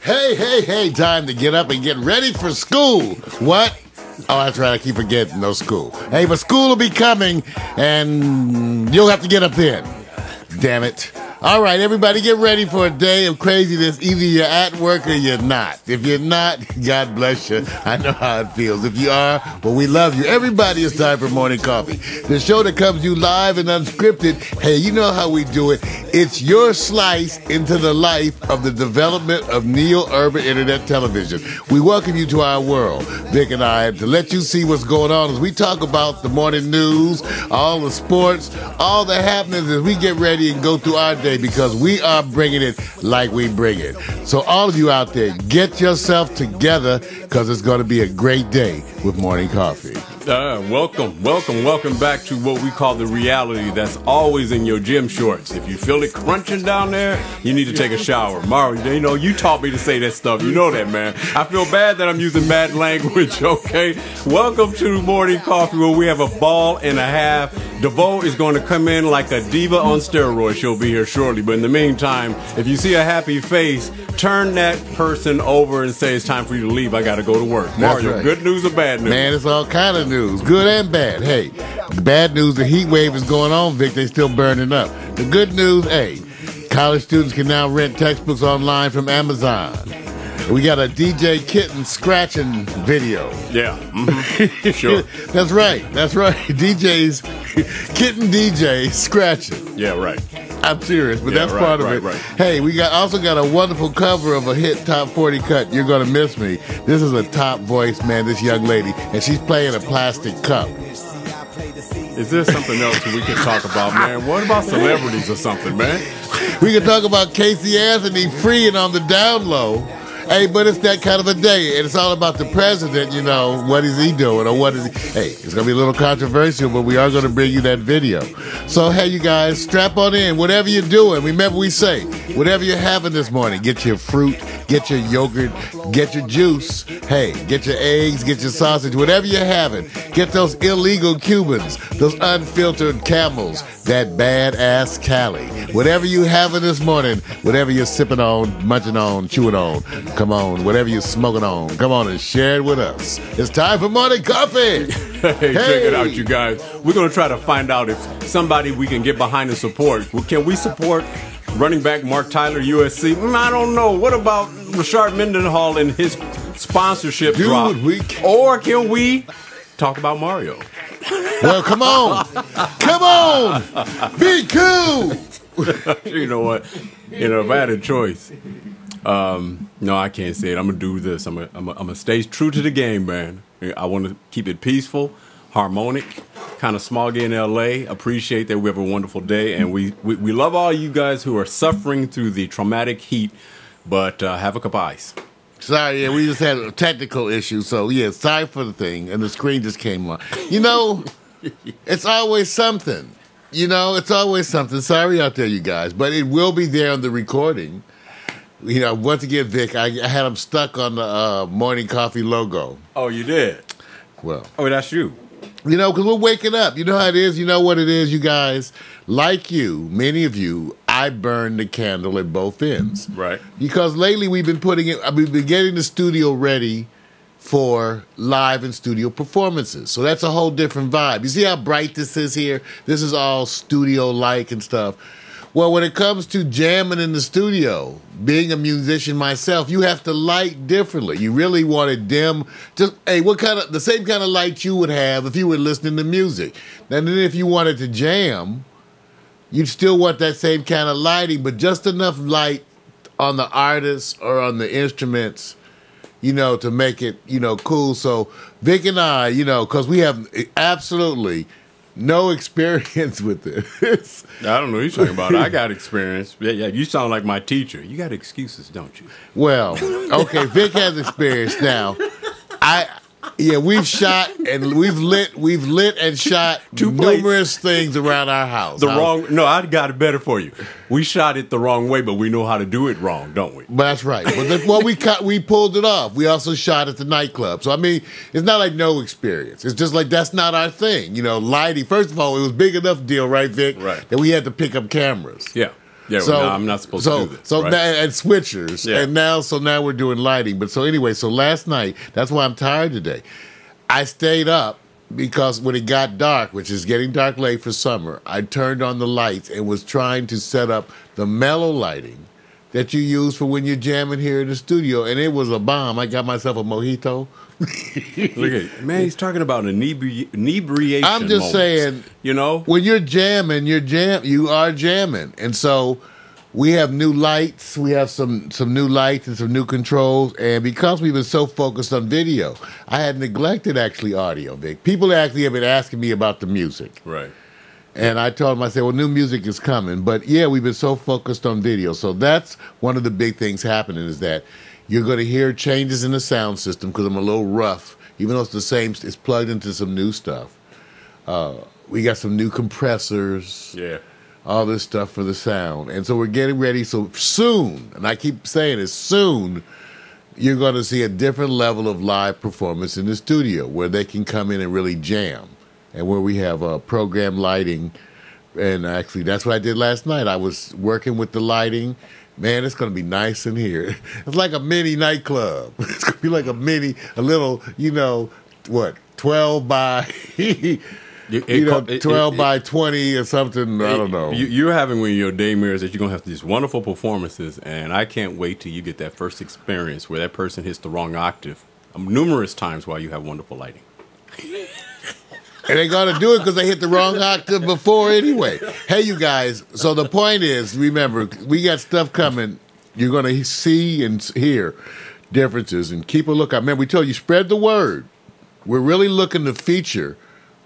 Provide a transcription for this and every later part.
Hey, time to get up and get ready for school. What? Oh, that's right, I keep forgetting, no school. Hey, but school will be coming, and you'll have to get up then. Damn it. All right, everybody get ready for a day of craziness. Either you're at work or you're not. If you're not, God bless you. I know how it feels. If you are, well, we love you. Everybody, it's time for Morning Coffee, the show that comes to you live and unscripted. Hey, you know how we do it. It's your slice into the life of the development of neo-urban internet television. We welcome you to our world, Vic and I, to let you see what's going on as we talk about the morning news, all the sports, all the happenings as we get ready and go through our day, because we are bringing it like we bring it. So all of you out there, get yourself together, because it's going to be a great day with Morning Coffee. Welcome back to what we call the reality that's always in your gym shorts. If you feel it crunching down there, you need to take a shower. Mario, you know, you taught me to say that stuff. You know that, man. I feel bad that I'm using bad language, okay? Welcome to Morning Coffee, where we have a ball and a half. DeVoe is going to come in like a diva on steroids. She'll be here shortly. But in the meantime, if you see a happy face, turn that person over and say, it's time for you to leave. I got to go to work. Mario, right. Good news or bad news? Man, it's all kind of news, good and bad. Hey, the bad news, the heat wave is going on, Vic. They still burning up. The good news, hey, college students can now rent textbooks online from Amazon. We got a DJ Kitten scratching video. Yeah, sure. That's right. DJs, Kitten DJ scratching. Yeah, right. I'm serious, but that's part of it. Right. Hey, we also got a wonderful cover of a hit top 40 cut, You're Gonna Miss Me. This is a top voice, man, this young lady, and she's playing a plastic cup. Is there something else we can talk about, man? What about celebrities or something, man? We can talk about Casey Anthony freeing on the down low. Hey, but it's that kind of a day, and it's all about the president, you know, what is he doing, or what is he... Hey, it's going to be a little controversial, but we are going to bring you that video. So, hey, you guys, strap on in, whatever you're doing. Remember, we say, whatever you're having this morning, get your fruit, get your yogurt, get your juice, hey, get your eggs, get your sausage, whatever you're having. Get those illegal Cubans, those unfiltered camels, that badass Cali. Whatever you having this morning, whatever you're sipping on, munching on, chewing on, come on, whatever you're smoking on, come on and share it with us. It's time for Morning Coffee. Hey, check it out, you guys. We're going to try to find out if somebody we can get behind and support. Well, can we support running back Mark Tyler, USC? I don't know. What about Rashard Mendenhall and his sponsorship drop? Or can we talk about Mario? Well, come on. Be cool. You know what? You know, if I had a choice, no, I can't say it. I'm gonna do this. I'm gonna stay true to the game, man. I want to keep it peaceful, harmonic, kind of smoggy in LA. Appreciate that we have a wonderful day, and we love all you guys who are suffering through the traumatic heat. But have a cup of ice. Sorry, yeah, we just had a technical issue, so yeah, sorry for the thing, and the screen just came on. You know, it's always something. Sorry out there, you guys, but it will be there on the recording. You know, once again, Vic, I had them stuck on the Morning Coffee logo. Oh, you did? Well. Oh, that's you. You know, because we're waking up. You know how it is? You know what it is, you guys? Like you, many of you, I burn the candle at both ends. Right. Because lately we've been getting the studio ready for live and studio performances. So that's a whole different vibe. You see how bright this is here? This is all studio-like and stuff. Well, when it comes to jamming in the studio, being a musician myself, you have to light differently. You really want to dim, the same kind of light you would have if you were listening to music. And then if you wanted to jam, you'd still want that same kind of lighting, but just enough light on the artists or on the instruments, you know, to make it, you know, cool. So Vic and I, you know, because we have absolutely no experience with this. I don't know what you're talking about. I got experience. Yeah, you sound like my teacher. You got excuses, don't you? Well, okay, Vic has experience now. We've shot and we've lit and shot numerous things around our house. No, I got it better for you. We shot it the wrong way, but we know how to do it wrong, don't we? But that's right. But we pulled it off. We also shot at the nightclub. So I mean, it's not like no experience. It's just like that's not our thing. You know, lighting. First of all, it was big enough deal, right, Vic? Right. That we had to pick up cameras. Yeah. Yeah, well, no, I'm not supposed to do this. So right? now, and switchers, Yeah. and now we're doing lighting. But so anyway, so last night, that's why I'm tired today. I stayed up because when it got dark, which is getting dark late for summer, I turned on the lights and was trying to set up the mellow lighting that you use for when you're jamming here in the studio, and it was a bomb. I got myself a mojito. Look at it. Man, he's talking about an inebriation. I'm just moment. saying, You know? when you're jamming, you are jamming. And so we have new lights. We have some new lights and some new controls. And because we've been so focused on video, I had neglected actually audio, Vic. People actually have been asking me about the music. Right. And I told them, I said, well, new music is coming. But yeah, we've been so focused on video. So that's one of the big things happening is that you're going to hear changes in the sound system because I'm a little rough. Even though it's the same, it's plugged into some new stuff. We got some new compressors. Yeah. All this stuff for the sound. And so we're getting ready. So soon, and I keep saying it, soon, you're going to see a different level of live performance in the studio where they can come in and really jam. And where we have program lighting. And actually, that's what I did last night. I was working with the lighting. Man, it's going to be nice in here. It's like a mini nightclub. It's going to be like a little, 12 by... 12 by 20 or something. I don't know. You're having one of your day mirrors that you're going to have these wonderful performances, and I can't wait till you get that first experience where that person hits the wrong octave numerous times while you have wonderful lighting. And they got to do it because they hit the wrong octave before anyway. Hey, you guys. So the point is, remember, we got stuff coming. You're going to see and hear differences and keep a lookout. Remember, we told you, spread the word. We're really looking to feature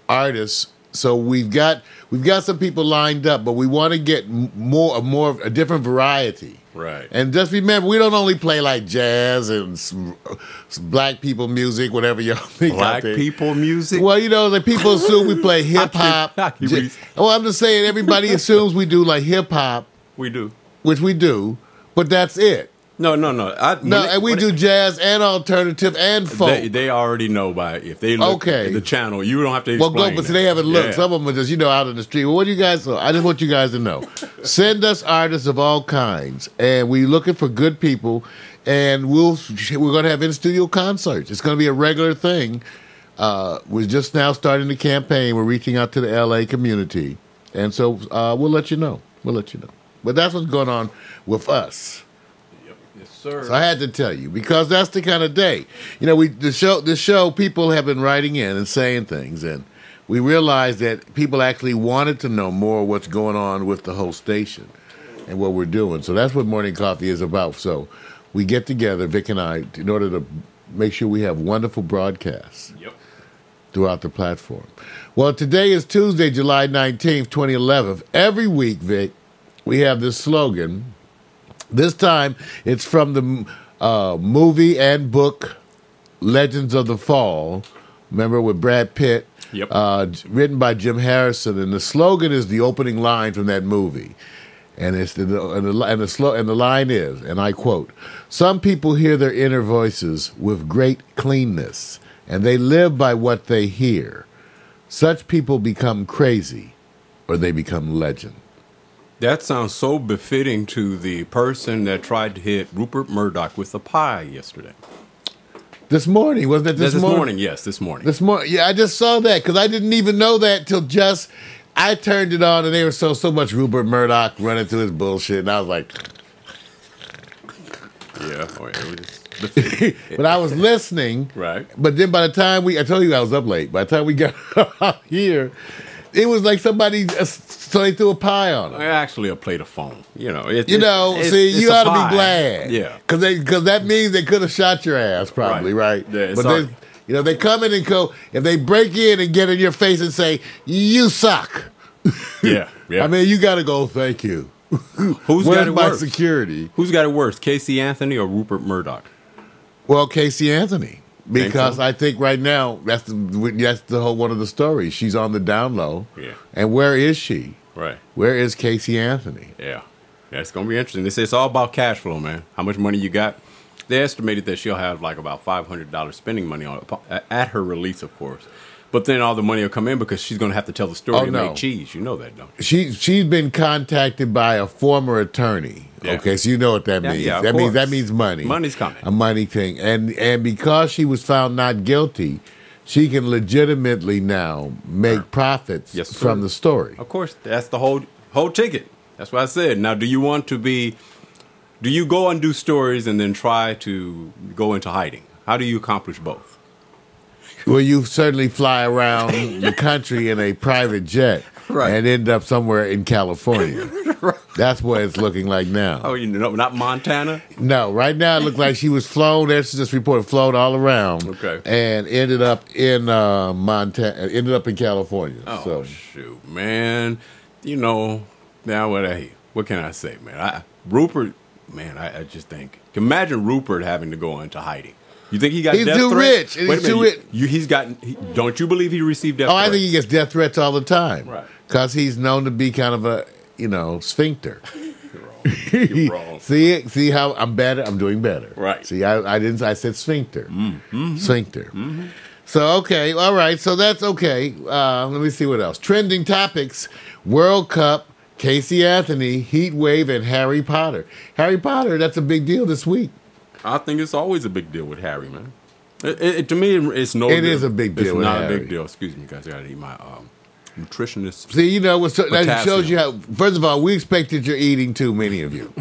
artists. So we've got some people lined up, but we want to get a different variety. Right. And just remember, we don't only play like jazz and some black people music, whatever y'all think. Black people music? Well, the people assume we play hip hop. Well, I'm just saying everybody assumes we do like hip hop. We do. Which we do, but that's it. No. And we do jazz and alternative and folk. They already know if they look at the channel. You don't have to explain. Well, but they haven't looked. Yeah. Some of them are just, out in the street. Well, what do you guys know? I just want you guys to know. Send us artists of all kinds, and we're looking for good people, and we're going to have in-studio concerts. It's going to be a regular thing. We're just now starting the campaign. We're reaching out to the L.A. community, and so we'll let you know. But that's what's going on with us. Yes, sir. So I had to tell you because that's the kind of day. The show people have been writing in and saying things, and we realized that people actually wanted to know more what's going on with the whole station and what we're doing. So that's what Morning Coffee is about. So we get together, Vic and I, in order to make sure we have wonderful broadcasts throughout the platform. Well, today is Tuesday, July 19th, 2011. Every week, Vic, we have this slogan. This time, it's from the movie and book Legends of the Fall. Remember with Brad Pitt? Yep. Written by Jim Harrison, and the slogan is the opening line from that movie, and the line is, and I quote: "Some people hear their inner voices with great cleanness, and they live by what they hear. Such people become crazy, or they become legend." That sounds so befitting to the person that tried to hit Rupert Murdoch with a pie yesterday. This morning, wasn't it this morning? Yes, this morning. This morning, yeah, I just saw that because I didn't even know that till I turned it on and there was so much Rupert Murdoch running through his bullshit, and I was like, yeah, but I was listening, right? But then by the time I told you I was up late. By the time we got out here, it was like somebody threw a pie on it. Actually, a plate of foam. You ought to be glad. Yeah, because that means they could have shot your ass, probably, right? Yeah, but they come in and go. If they break in and get in your face and say you suck, yeah. I mean, you got to go. Thank you. Who's got it worse? Security. Who's got it worse, Casey Anthony or Rupert Murdoch? Well, Casey Anthony. Because I think right now that's the whole one of the stories. She's on the down low. Yeah. And where is she? Right. Where is Casey Anthony? Yeah. It's going to be interesting. They say it's all about cash flow, man. How much money you got. They estimated that she'll have like about $500 spending money on at her release, of course. But then all the money will come in because she's going to have to tell the story to no. make cheese. You know that, don't you? She's been contacted by a former attorney. Yeah. Okay, so you know what that means. Yeah, that means money. Money's coming. A money thing. And because she was found not guilty, she can legitimately now make profits from the story. Of course, that's the whole ticket. That's what I said. Now, do you go and do stories and then try to go into hiding? How do you accomplish both? Well, you certainly fly around the country in a private jet and end up somewhere in California. That's what it's looking like now. Oh, not Montana? No, right now it looked like she was flown. There's just reported flown all around. Okay. And ended up in Montana. Ended up in California. Oh, so. shoot, man. Now what can I say, man? Rupert, man, I just think. Imagine Rupert having to go into hiding. You think he got death threats? He's too rich. He's don't you believe he received death threats? I think he gets death threats all the time. Right. Because he's known to be kind of a, sphincter. You're wrong. See how I'm better? I'm doing better. Right. See, I said sphincter. Mm-hmm. Sphincter. Mm-hmm. So, okay. All right. So that's okay. Let me see what else. Trending topics. World Cup. Casey Anthony, Heat Wave, and Harry Potter. Harry Potter, that's a big deal this week. I think it's always a big deal with Harry, man. To me, it's no. It is a big deal. It's with not Harry. a big deal. Excuse me, guys. I gotta eat my nutritionist. See, that shows you how. First of all, we expect that you're eating too many of you.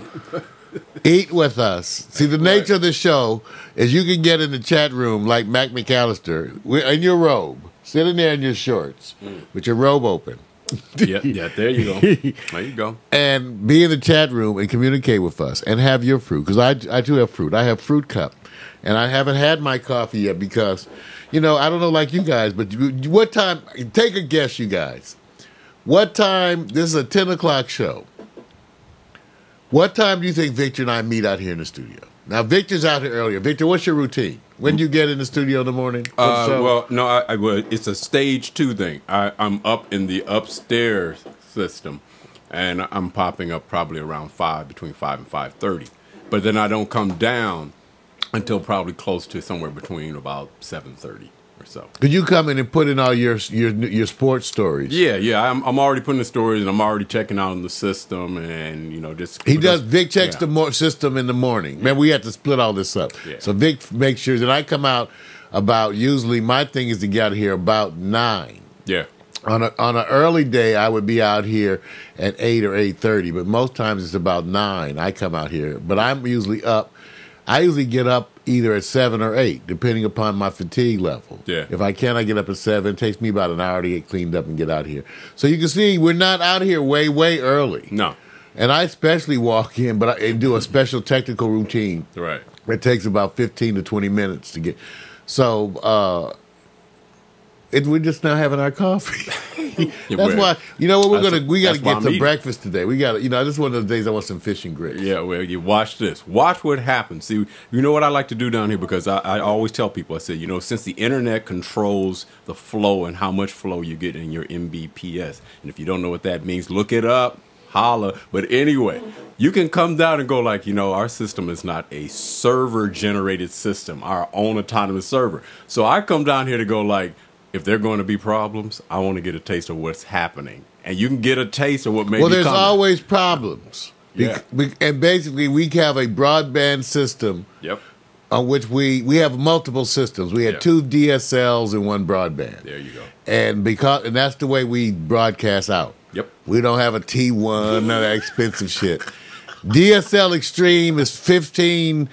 Eat with us. See, the nature of the show is you can get in the chat room like Mac McAllister in your robe, sitting there in your shorts with your robe open. Yeah, there you go. There you go. And be in the chat room and communicate with us and have your fruit. Because I do have fruit. I have Fruit Cup. And I haven't had my coffee yet because, I don't know like you guys, but what time, take a guess, you guys. What time, this is a 10 o'clock show. What time do you think Victor and I meet out here in the studio? Now, Victor's out here earlier. Victor, what's your routine? When do you get in the studio in the morning? Well, no, it's a stage 2 thing. I'm up in the upstairs system, and I'm popping up probably around 5, between 5 and 5:30. But then I don't come down until probably close to somewhere between about 7:30 or so. Could you come in and put in all your sports stories? Yeah. I'm already putting the stories, and I'm already checking out in the system, and just Vic checks the system in the morning. Man, we have to split all this up. Yeah. So Vic makes sure that I come out about. Usually, my thing is to get out here about 9. Yeah. On an early day, I would be out here at 8 or 8:30, but most times it's about 9. I come out here, but I'm usually up. I usually get up either at 7 or 8, depending upon my fatigue level. Yeah. If I can, I get up at 7. It takes me about an hour to get cleaned up and get out here. So you can see we're not out here way early. No. And I especially walk in, and do a special technical routine. Right. It takes about 15 to 20 minutes to get. So we're just now having our coffee. That's why. You know what? We got to get some breakfast today. We got to. This is one of the days I want some fish and grits. Yeah. Well, you watch this. Watch what happens. See, you know what I like to do down here, because I always tell people, I said, since the internet controls the flow and how much flow you get in your Mbps, and if you don't know what that means, look it up. Holla. But anyway, you can come down and go like, our system is not a server-generated system, our own autonomous server. So I come down here to go like, if there are going to be problems, I want to get a taste of what's happening. And you can get a taste of what may be coming. Well, there's always problems. Yeah. And basically, we have a broadband system. Yep. On which we have multiple systems. We have 2 DSLs and 1 broadband. There you go. And that's the way we broadcast out. Yep. We don't have a T1, none of that expensive shit. DSL Extreme is $15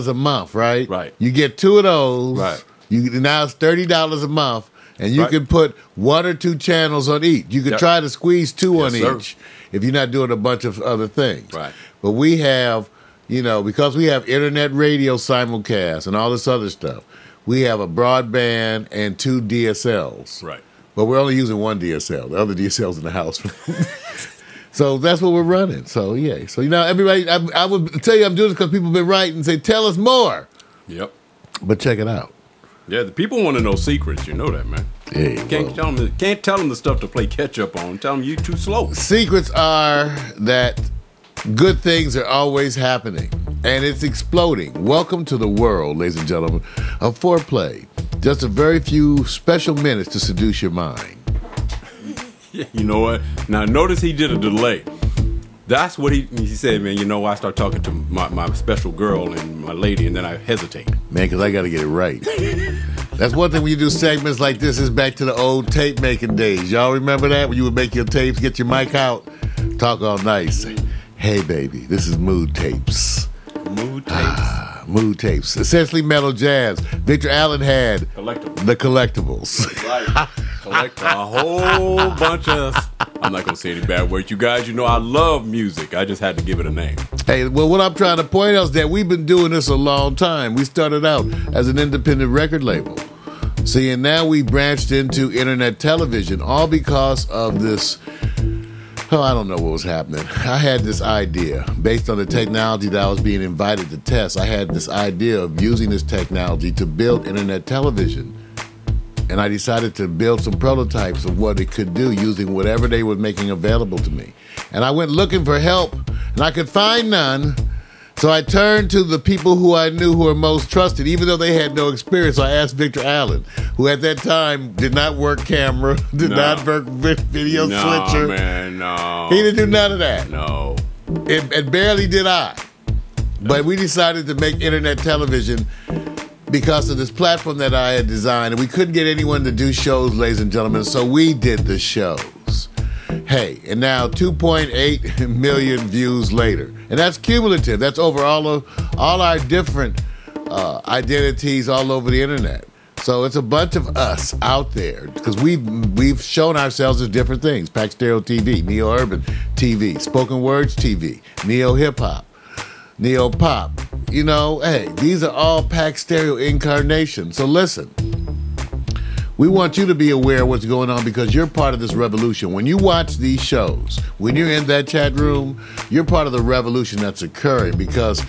a month, right? Right. You get 2 of those. Right. Now it's $30 a month, and you can put 1 or 2 channels on each. You can try to squeeze 2 on each if you're not doing a bunch of other things. Right. But we have, because we have internet radio simulcast and all this other stuff, we have a broadband and 2 DSLs. Right. But we're only using 1 DSL. The other DSL's in the house. So that's what we're running. So, yeah. So, everybody, I would tell you I'm doing this because people have been writing and say, tell us more. Yep. But check it out. Yeah, the people want to know secrets. You know that, man. Yeah, can't tell them the stuff to play catch up on. Tell them you too slow. Secrets are that good things are always happening, and it's exploding. Welcome to the world, ladies and gentlemen, of foreplay. Just a very few special minutes to seduce your mind. You know what? Now notice he did a delay. That's what he said, man. You know, I start talking to my special girl and my lady, and then I hesitate. Man, because I got to get it right. That's one thing when you do segments like this is back to the old tape making days. Y'all remember that? When you would make your tapes, get your mic out, talk all nice. Hey, baby, this is Mood Tapes. Mood Tapes. Mood Tapes. Essentially metal jazz. Victor Allen had the collectibles. Right. Collect a whole bunch of... I'm not going to say any bad words. You guys, you know I love music. I just had to give it a name. Hey, well, what I'm trying to point out is that we've been doing this a long time. We started out as an independent record label. See, and now we branched into internet television, all because of this... Oh, I don't know what was happening. I had this idea based on the technology that I was being invited to test. I had this idea of using this technology to build internet television. And I decided to build some prototypes of what it could do using whatever they were making available to me. And I went looking for help, and I could find none. So I turned to the people who I knew who were most trusted, even though they had no experience. So I asked Victor Allen, who at that time did not work camera, did not work video switcher. Man, no. He didn't do none of that. No. And barely did I. But we decided to make internet television because of this platform that I had designed. And we couldn't get anyone to do shows, ladies and gentlemen, so we did the shows. Hey, and now 2.8 million views later. And that's cumulative. That's over all our different identities all over the internet. So it's a bunch of us out there because we've shown ourselves as different things. Pack Stereo TV, Neo Urban TV, Spoken Words TV, Neo Hip Hop, Neo Pop. You know, hey, these are all Pack Stereo incarnations. So listen, we want you to be aware of what's going on because you're part of this revolution. When you watch these shows, when you're in that chat room, you're part of the revolution that's occurring because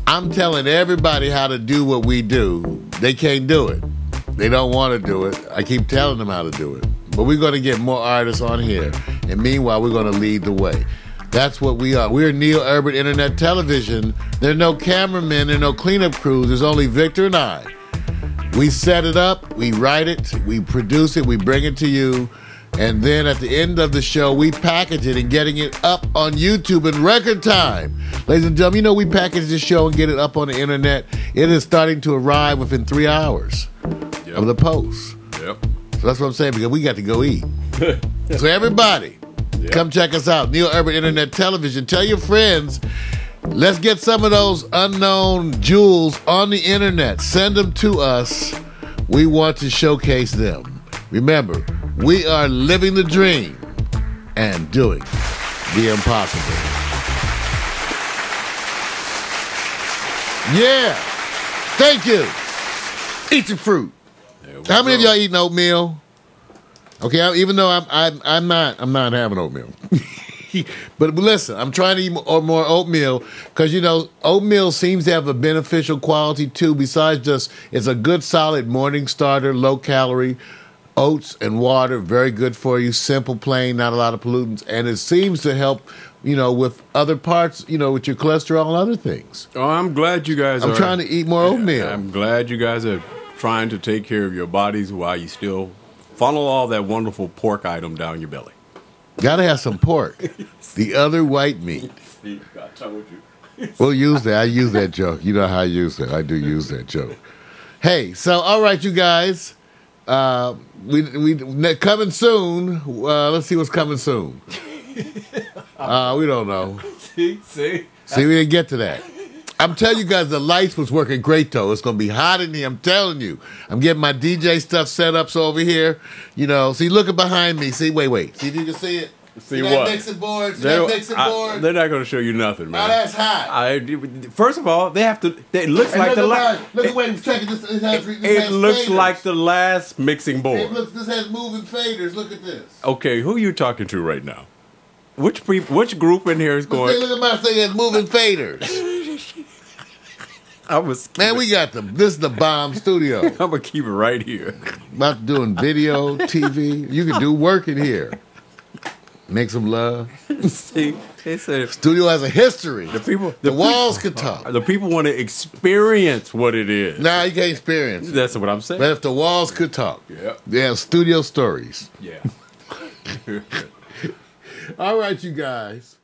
I'm telling everybody how to do what we do. They can't do it. They don't want to do it. I keep telling them how to do it. But we're going to get more artists on here. And meanwhile, we're going to lead the way. That's what we are. We're Neo Urban Internet Television. There are no cameramen, there are no cleanup crews. There's only Victor and I. We set it up, we write it, we produce it, we bring it to you, and then at the end of the show, we package it and getting it up on YouTube in record time. Ladies and gentlemen, you know we package this show and get it up on the internet. It is starting to arrive within 3 hours of the post. Yep. So that's what I'm saying, because we got to go eat. So everybody, come check us out. Neo Urban Internet Television. Tell your friends. Let's get some of those unknown jewels on the internet. Send them to us. We want to showcase them. Remember, we are living the dream and doing the impossible. Yeah. Thank you. Eat your fruit. How many of y'all eating oatmeal? Okay, even though I'm not having oatmeal. But listen, I'm trying to eat more oatmeal because, you know, oatmeal seems to have a beneficial quality too. Besides just, it's a good solid morning starter, low calorie, oats and water, very good for you. Simple, plain, not a lot of pollutants. And it seems to help, you know, with other parts, you know, with your cholesterol and other things. Oh, I'm glad you guys I'm trying to eat more oatmeal. I'm glad you guys are trying to take care of your bodies while you still funnel all that wonderful pork item down your belly. Gotta have some pork. The other white meat. We'll use that. I use that joke. You know how I use that. I do use that joke. Hey, so all right, you guys. We coming soon. Let's see what's coming soon. We don't know. See, we didn't get to that. I'm telling you guys, the lights was working great, though. It's going to be hot in here. I'm telling you. I'm getting my DJ stuff set up so over here. You know, see, looking behind me. See, wait. See if you can see it. See what? Mixing board. See that mixing board? They're not going to show you nothing, man. Oh, that's hot. First of all, they have to. It looks like the last. Look, wait, check it. It looks like the last mixing board. This has moving faders. Look at this. Okay, who are you talking to right now? Which group in here is going? Look at my thing. It has moving faders. Man, we got this is the bomb studio. I'm gonna keep it right here. About doing video, TV. You can do work in here. Make some love. See, they said Studio has a history. the walls could talk. The people want to experience what it is. Nah, you can't experience it. That's what I'm saying. But if the walls could talk, they have studio stories. Yeah. All right, you guys.